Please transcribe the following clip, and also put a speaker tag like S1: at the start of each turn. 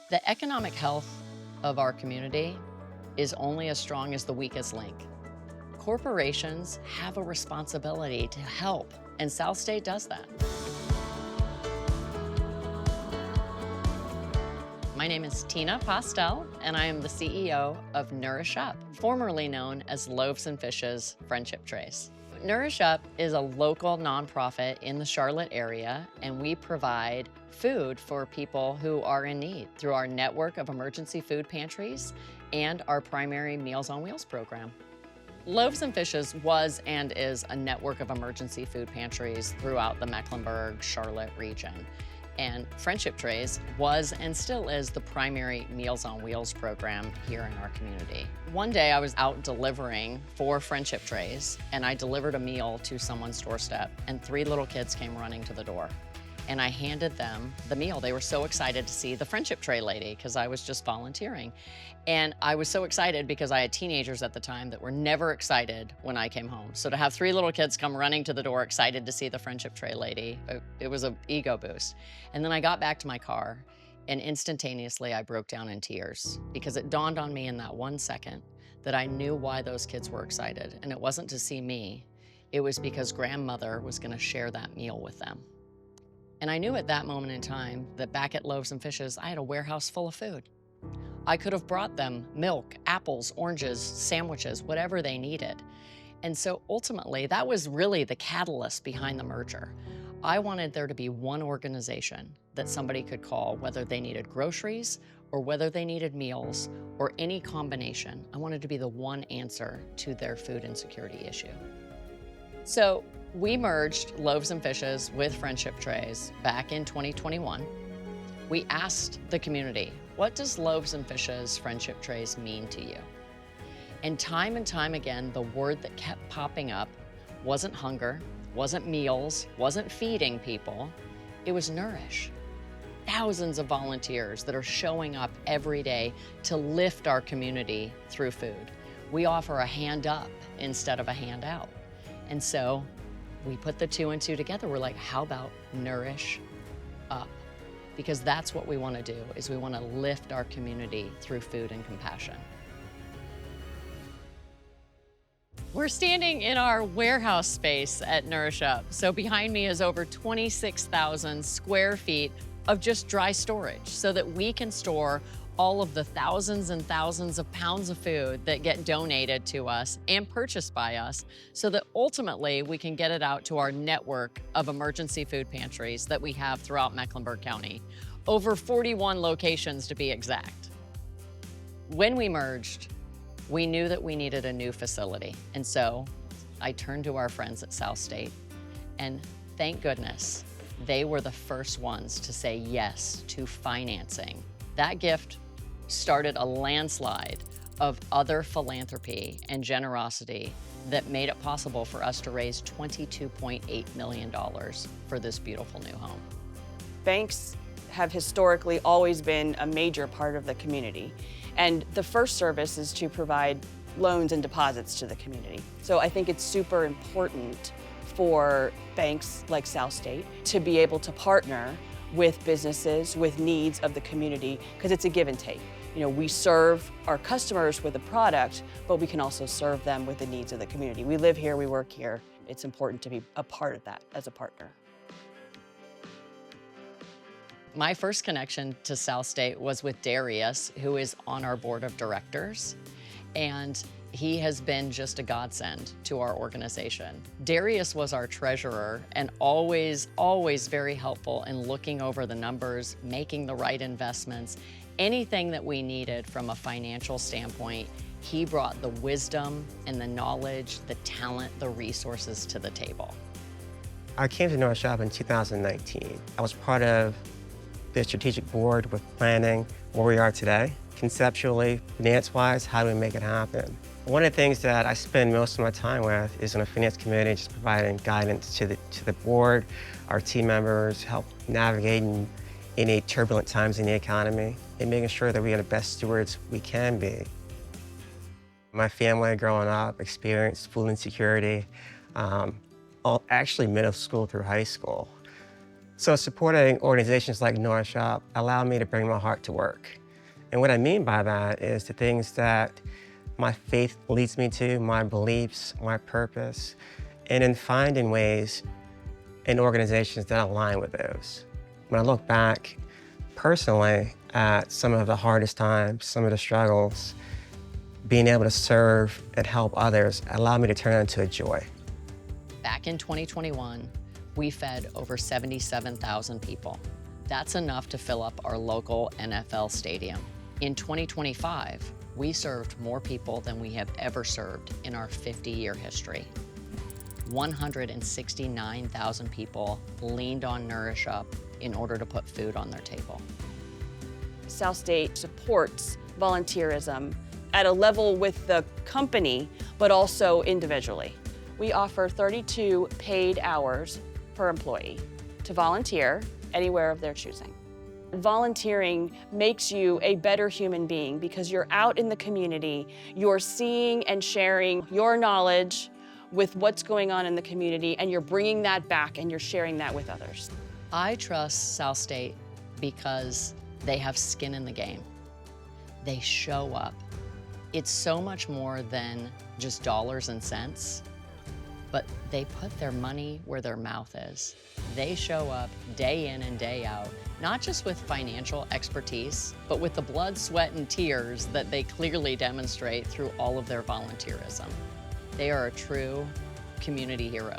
S1: The economic health of our community is only as strong as the weakest link. Corporations have a responsibility to help, and SouthState does that. My name is Tina Postel, and I am the CEO of Nourish Up, formerly known as Loaves and Fishes Friendship Trays. Nourish Up is a local nonprofit in the Charlotte area, and we provide food for people who are in need through our network of emergency food pantries and our primary Meals on Wheels program. Loaves and Fishes was and is a network of emergency food pantries throughout the Mecklenburg, Charlotte region. And Friendship Trays was and still is the primary Meals on Wheels program here in our community. One day I was out delivering 4 Friendship Trays, and I delivered a meal to someone's doorstep, and 3 little kids came running to the door. And I handed them the meal. They were so excited to see the Friendship Tray lady because I was just volunteering. And I was so excited because I had teenagers at the time that were never excited when I came home. So to have 3 little kids come running to the door excited to see the Friendship Tray lady, it was an ego boost. And then I got back to my car, and instantaneously I broke down in tears because it dawned on me in that 1 second that I knew why those kids were excited. And it wasn't to see me, it was because grandmother was gonna share that meal with them. And I knew at that moment in time that back at Loaves and Fishes, I had a warehouse full of food. I could have brought them milk, apples, oranges, sandwiches, whatever they needed. And so ultimately, that was really the catalyst behind the merger. I wanted there to be one organization that somebody could call, whether they needed groceries or whether they needed meals or any combination. I wanted to be the one answer to their food insecurity issue. So we merged Loaves and Fishes with Friendship Trays back in 2021. We asked the community, what does Loaves and Fishes Friendship Trays mean to you? And time again, the word that kept popping up wasn't hunger, wasn't meals, wasn't feeding people, it was nourish. Thousands of volunteers that are showing up every day to lift our community through food. We offer a hand up instead of a hand out. And so we put the 2 and 2 together. We're like, how about Nourish Up? Because that's what we want to do, is we want to lift our community through food and compassion. We're standing in our warehouse space at Nourish Up. So behind me is over 26,000 square feet of just dry storage so that we can store all of the thousands and thousands of pounds of food that get donated to us and purchased by us so that ultimately we can get it out to our network of emergency food pantries that we have throughout Mecklenburg County. Over 41 locations to be exact. When we merged, we knew that we needed a new facility. And so I turned to our friends at SouthState, and thank goodness, they were the first ones to say yes to financing. That gift started a landslide of other philanthropy and generosity that made it possible for us to raise $22.8 million for this beautiful new home.
S2: Banks have historically always been a major part of the community. And the first service is to provide loans and deposits to the community. So I think it's super important for banks like SouthState to be able to partner with businesses, with needs of the community, because it's a give and take. You know, we serve our customers with a product, but we can also serve them with the needs of the community. We live here, we work here. It's important to be a part of that as a partner.
S1: My first connection to SouthState was with Darius, who is on our board of directors, and he has been just a godsend to our organization. Darius was our treasurer and always very helpful in looking over the numbers, making the right investments, anything that we needed from a financial standpoint. He brought the wisdom and the knowledge, the talent, the resources to the table.
S3: I came to Nourish Up in 2019. I was part of the strategic board with planning where we are today. Conceptually, finance-wise, how do we make it happen? One of the things that I spend most of my time with is in the finance committee, just providing guidance to the board, our team members, help navigating any turbulent times in the economy, and making sure that we are the best stewards we can be. My family growing up experienced food insecurity, actually middle school through high school. So supporting organizations like Nourish Up allowed me to bring my heart to work. And what I mean by that is the things that my faith leads me to, my beliefs, my purpose, and in finding ways in organizations that align with those. When I look back personally at some of the hardest times, some of the struggles, being able to serve and help others allowed me to turn it into a joy.
S1: Back in 2021, we fed over 77,000 people. That's enough to fill up our local NFL stadium. In 2025, we served more people than we have ever served in our 50-year history. 169,000 people leaned on Nourish Up in order to put food on their table.
S2: SouthState supports volunteerism at a level with the company, but also individually. We offer 32 paid hours per employee to volunteer anywhere of their choosing. Volunteering makes you a better human being because you're out in the community, you're seeing and sharing your knowledge with what's going on in the community, and you're bringing that back and you're sharing that with others.
S1: I trust SouthState because they have skin in the game. They show up. It's so much more than just dollars and cents, but they put their money where their mouth is. They show up day in and day out, not just with financial expertise, but with the blood, sweat, and tears that they clearly demonstrate through all of their volunteerism. They are a true community hero.